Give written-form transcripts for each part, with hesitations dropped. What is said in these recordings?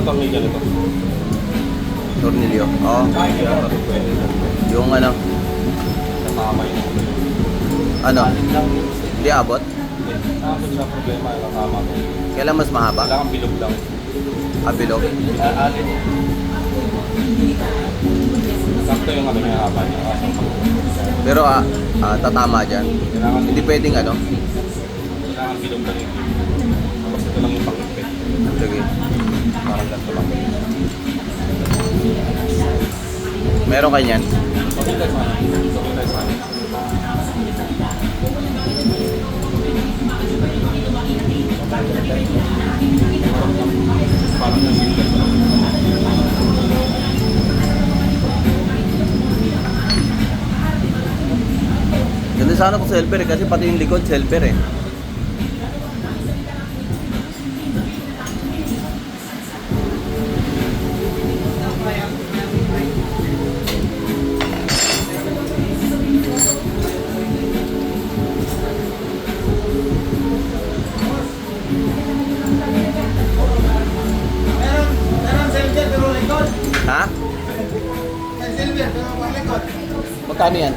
pang may ganito. Tornilyo. Oo. Kaya ito pwede. Yung ano, Natama yun. ano, Alin lang. hindi abot. Nakapot sa problema, natama ko. Kailan mas mahaba? Kailangan bilog lang. Abilog. Alin. Sakto yung ano niya haba niya. Pero tatama dyan. Kailangan Hindi pwedeng ano. Kailangan bilog lang yung tapos ito lang yung pangipit. Sige. Parang ganito lang. Meron kanyan. Okay tayo sana. Okay tayo sana. Parang yung single lang. Ganda sana kung silver eh, kasi pati yung likod silver eh. Meron silver pero likod. Ha? May silver pero pang likod. Magkano yan?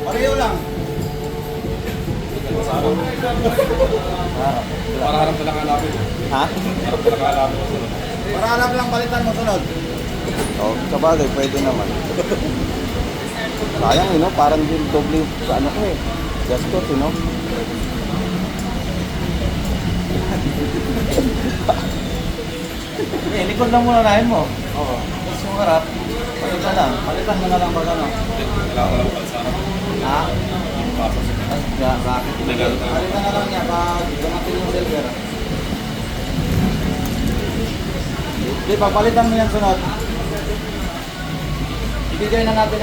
Pareho lang. Para harap na lang hanapin. Ha? Harap na lang hanapin ko sunod. Para alam lang balitan mo sunod. Oo, sabagay, pwede naman. Sayang no? Parang yung doble sa ano ko eh. Gastos no? Eh, likod lang muna nahin mo. Oo. Tapos yung harap, palitan lang. Palitan mo na lang pag ano. Kailangan ko lang pala sana. Ha? Pasok siya. Ay, bakit? Legal na. Palitan na lang niya pag dumating yung silver. Hindi, pagpalitan mo yan sunod. Ibigay na natin ang